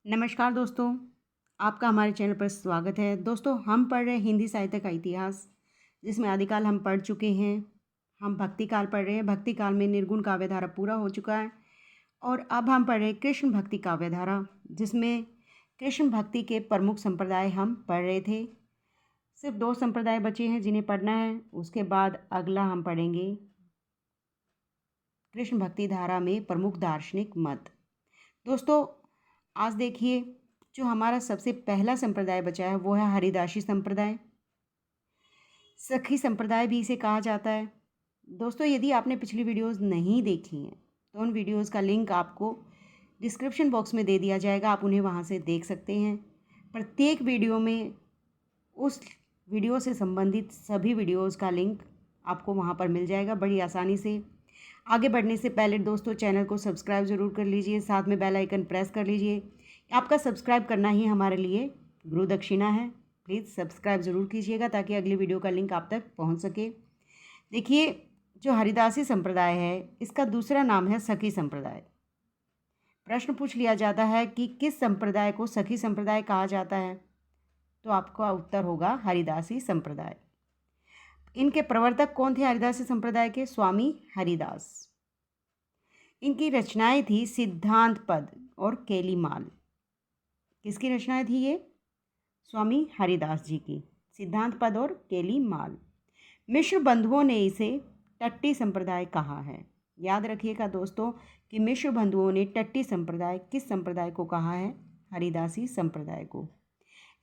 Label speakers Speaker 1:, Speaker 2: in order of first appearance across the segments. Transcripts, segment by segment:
Speaker 1: नमस्कार दोस्तों, आपका हमारे चैनल पर स्वागत है। दोस्तों, हम पढ़ रहे हैं हिंदी साहित्य का इतिहास, जिसमें आदिकाल हम पढ़ चुके हैं। हम भक्ति काल पढ़ रहे हैं। भक्ति काल में निर्गुण काव्य धारा पूरा हो चुका है और अब हम पढ़ रहे हैं कृष्ण भक्ति काव्य धारा, जिसमें कृष्ण भक्ति के प्रमुख संप्रदाय हम पढ़ रहे थे। सिर्फ 2 संप्रदाय बचे हैं जिन्हें पढ़ना है। उसके बाद अगला हम पढ़ेंगे कृष्ण भक्ति धारा में प्रमुख दार्शनिक मत। दोस्तों, आज देखिए, जो हमारा सबसे पहला संप्रदाय बचा है वो है हरिदासी संप्रदाय। सखी संप्रदाय भी इसे कहा जाता है। दोस्तों, यदि आपने पिछली वीडियोस नहीं देखी हैं तो उन वीडियोस का लिंक आपको डिस्क्रिप्शन बॉक्स में दे दिया जाएगा, आप उन्हें वहां से देख सकते हैं। प्रत्येक वीडियो में उस वीडियो से संबंधित सभी वीडियोस का लिंक आपको वहां पर मिल जाएगा बड़ी आसानी से। आगे बढ़ने से पहले दोस्तों, चैनल को सब्सक्राइब ज़रूर कर लीजिए, साथ में बेल आइकन प्रेस कर लीजिए। आपका सब्सक्राइब करना ही हमारे लिए गुरु दक्षिणा है। प्लीज़ सब्सक्राइब ज़रूर कीजिएगा ताकि अगली वीडियो का लिंक आप तक पहुंच सके। देखिए, जो हरिदासी संप्रदाय है, इसका दूसरा नाम है सखी संप्रदाय। प्रश्न पूछ लिया जाता है कि किस संप्रदाय को सखी संप्रदाय कहा जाता है, तो आपका उत्तर होगा हरिदासी संप्रदाय। इनके प्रवर्तक कौन थे हरिदासी संप्रदाय के? स्वामी हरिदास। इनकी रचनाएं थी सिद्धांत पद और केलीमाल। किसकी रचनाएं थी ये? स्वामी हरिदास जी की। सिद्धांत पद और केलीमाल। मिश्र बंधुओं ने इसे टट्टी संप्रदाय कहा है। याद रखिएगा दोस्तों कि मिश्र बंधुओं ने टट्टी संप्रदाय किस संप्रदाय को कहा है? हरिदासी संप्रदाय को।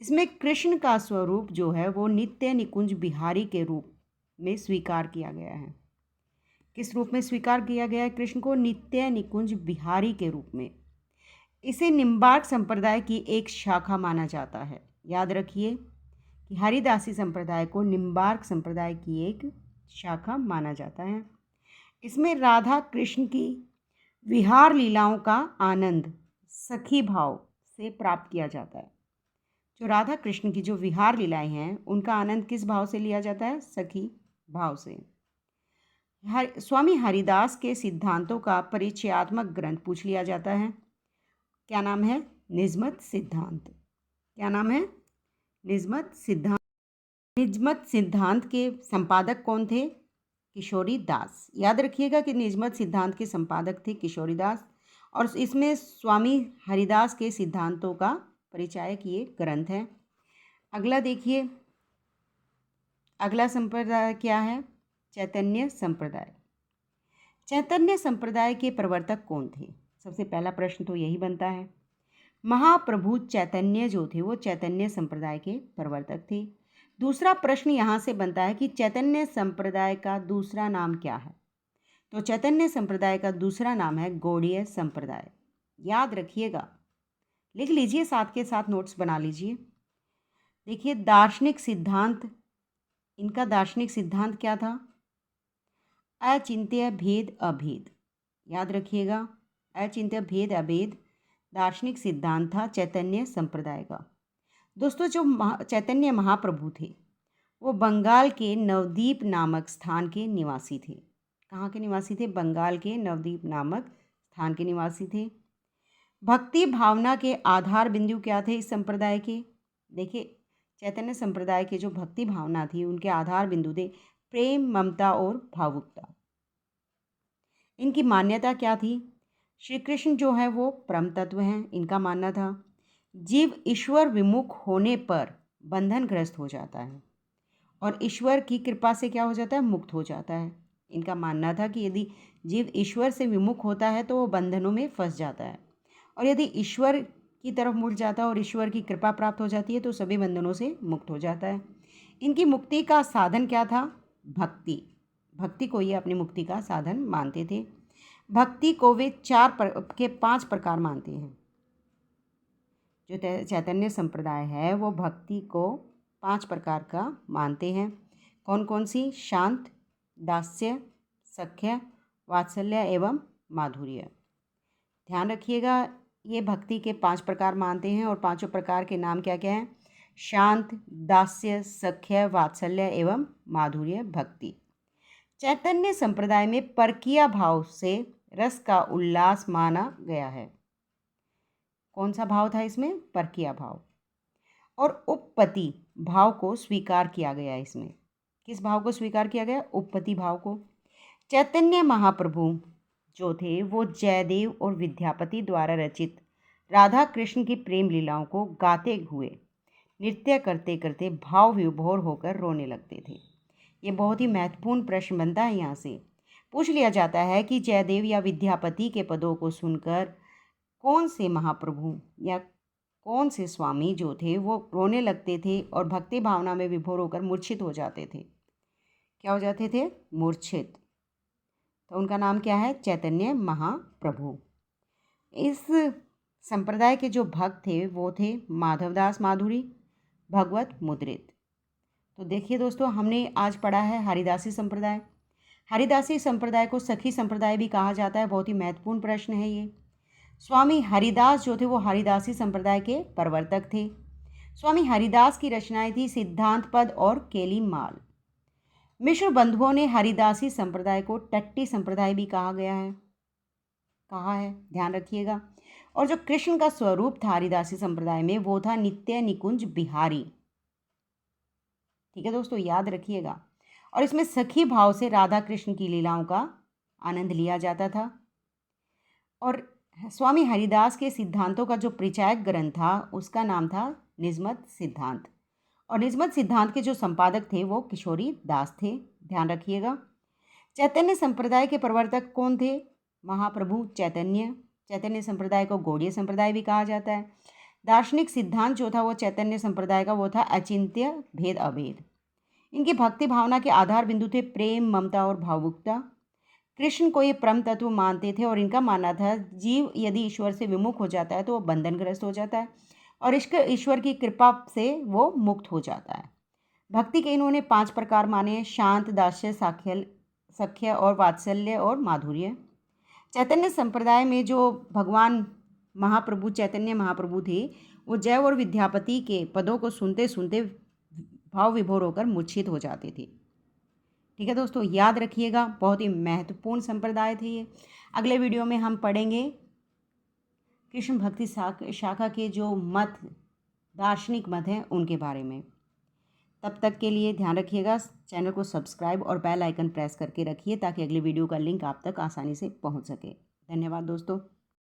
Speaker 1: इसमें कृष्ण का स्वरूप जो है वो नित्य निकुंज बिहारी के रूप में स्वीकार किया गया है। किस रूप में स्वीकार किया गया है कृष्ण को? नित्य निकुंज बिहारी के रूप में। इसे निम्बार्क संप्रदाय की एक शाखा माना जाता है। याद रखिए कि हरिदासी संप्रदाय को निम्बार्क संप्रदाय की एक शाखा माना जाता है। इसमें राधा कृष्ण की विहार लीलाओं का आनंद सखी भाव से प्राप्त किया जाता है। जो राधा कृष्ण की जो विहार लीलाएं हैं उनका आनंद किस भाव से लिया जाता है? सखी भाव से। स्वामी हरिदास के सिद्धांतों का परिचयात्मक ग्रंथ पूछ लिया जाता है। क्या नाम है? निजमत सिद्धांत। क्या नाम है? निजमत सिद्धांत। निजमत सिद्धांत के संपादक कौन थे? किशोरी दास। याद रखिएगा कि निजमत सिद्धांत के संपादक थे किशोरी दास, और इसमें स्वामी हरिदास के सिद्धांतों का परिचायक ये ग्रंथ है। अगला देखिए, अगला संप्रदाय क्या है? चैतन्य संप्रदाय। चैतन्य संप्रदाय के प्रवर्तक कौन थे? सबसे पहला प्रश्न तो यही बनता है। महाप्रभु चैतन्य जो थे वो चैतन्य संप्रदाय के प्रवर्तक थे। दूसरा प्रश्न यहाँ से बनता है कि चैतन्य संप्रदाय का दूसरा नाम क्या है? तो चैतन्य संप्रदाय का दूसरा नाम है गौड़ीय संप्रदाय। याद रखिएगा, लिख लीजिए, साथ के साथ नोट्स बना लीजिए। देखिए, दार्शनिक सिद्धांत, इनका दार्शनिक सिद्धांत क्या था? अचिंत्य भेद अभेद। याद रखिएगा, अचिंत्य भेद अभेद दार्शनिक सिद्धांत था चैतन्य संप्रदाय का। दोस्तों, जो चैतन्य महाप्रभु थे वो बंगाल के नवद्वीप नामक स्थान के निवासी थे। कहाँ के निवासी थे? बंगाल के नवद्वीप नामक स्थान के निवासी थे। भक्ति भावना के आधार बिंदु क्या थे इस संप्रदाय के? देखिए, चैतन्य संप्रदाय के जो भक्ति भावना थी उनके आधार बिंदु थे प्रेम, ममता और भावुकता। इनकी मान्यता क्या थी? श्री कृष्ण जो है वो परम तत्व हैं, इनका मानना था। जीव ईश्वर विमुख होने पर बंधनग्रस्त हो जाता है और ईश्वर की कृपा से क्या हो जाता है? मुक्त हो जाता है। इनका मानना था कि यदि जीव ईश्वर से विमुख होता है तो वो बंधनों में फंस जाता है, और यदि ईश्वर की तरफ मुड़ जाता है और ईश्वर की कृपा प्राप्त हो जाती है तो सभी बंधनों से मुक्त हो जाता है। इनकी मुक्ति का साधन क्या था? भक्ति। भक्ति को ये अपनी मुक्ति का साधन मानते थे। भक्ति को वे 5 प्रकार मानते हैं। जो चैतन्य संप्रदाय है वो भक्ति को 5 प्रकार का मानते हैं। कौन कौन सी? शांत, दास्य, सख्य, वात्सल्य एवं माधुर्य। ध्यान रखिएगा, ये भक्ति के 5 प्रकार मानते हैं और 5 प्रकार के नाम क्या क्या हैं? शांत, दास्य, सख्य, वात्सल्य एवं माधुर्य भक्ति। चैतन्य संप्रदाय में परकीय भाव से रस का उल्लास माना गया है। कौन सा भाव था इसमें? परकीय भाव। और उपपत्ति भाव को स्वीकार किया गया इसमें। किस भाव को स्वीकार किया गया? उपपत्ति भाव को। चैतन्य महाप्रभु जो थे वो जयदेव और विद्यापति द्वारा रचित राधा कृष्ण की प्रेम लीलाओं को गाते हुए नृत्य करते करते भाव विभोर होकर रोने लगते थे। ये बहुत ही महत्वपूर्ण प्रश्न बनता है। यहाँ से पूछ लिया जाता है कि जयदेव या विद्यापति के पदों को सुनकर कौन से महाप्रभु या कौन से स्वामी जो थे वो रोने लगते थे और भक्ति भावना में विभोर होकर मूर्छित हो जाते थे। क्या हो जाते थे? मूर्छित। तो उनका नाम क्या है? चैतन्य महाप्रभु। इस संप्रदाय के जो भक्त थे वो थे माधवदास माधुरी, भगवत मुद्रित। तो देखिए दोस्तों, हमने आज पढ़ा है हरिदासी संप्रदाय। हरिदासी संप्रदाय को सखी संप्रदाय भी कहा जाता है। बहुत ही महत्वपूर्ण प्रश्न है ये। स्वामी हरिदास जो थे वो हरिदासी संप्रदाय के प्रवर्तक थे। स्वामी हरिदास की रचनाएं थी सिद्धांत पद और केली माल। मिश्र बंधुओं ने हरिदासी संप्रदाय को टट्टी संप्रदाय भी कहा है, ध्यान रखिएगा। और जो कृष्ण का स्वरूप था हरिदासी संप्रदाय में वो था नित्य निकुंज बिहारी। ठीक है दोस्तों, याद रखिएगा। और इसमें सखी भाव से राधा कृष्ण की लीलाओं का आनंद लिया जाता था। और स्वामी हरिदास के सिद्धांतों का जो परिचायक ग्रंथ था उसका नाम था निजमत सिद्धांत। और निजमत सिद्धांत के जो संपादक थे वो किशोरी दास थे, ध्यान रखिएगा। चैतन्य संप्रदाय के प्रवर्तक कौन थे? महाप्रभु चैतन्य। चैतन्य संप्रदाय को गौड़ीय संप्रदाय भी कहा जाता है। दार्शनिक सिद्धांत जो था वो चैतन्य संप्रदाय का वो था अचिंत्य भेद अभेद। इनकी भक्ति भावना के आधार बिंदु थे प्रेम, ममता और भावुकता। कृष्ण को ये परम तत्व मानते थे और इनका मानना था जीव यदि ईश्वर से विमुख हो जाता है तो वो बंधनग्रस्त हो जाता है और ईश्वर की कृपा से वो मुक्त हो जाता है। भक्ति के इन्होंने 5 प्रकार माने: शांत, दास्य, सख्य और वात्सल्य और माधुर्य। चैतन्य संप्रदाय में जो भगवान महाप्रभु चैतन्य महाप्रभु थे वो जय और विद्यापति के पदों को सुनते सुनते भाव विभोर होकर मूर्छित हो जाते थे। ठीक है दोस्तों, याद रखिएगा, बहुत ही महत्वपूर्ण संप्रदाय थे ये। अगले वीडियो में हम पढ़ेंगे कृष्ण भक्ति शाखा के जो मत, दार्शनिक मत हैं उनके बारे में। तब तक के लिए ध्यान रखिएगा, चैनल को सब्सक्राइब और बेल आइकन प्रेस करके रखिए ताकि अगले वीडियो का लिंक आप तक आसानी से पहुंच सके। धन्यवाद दोस्तों।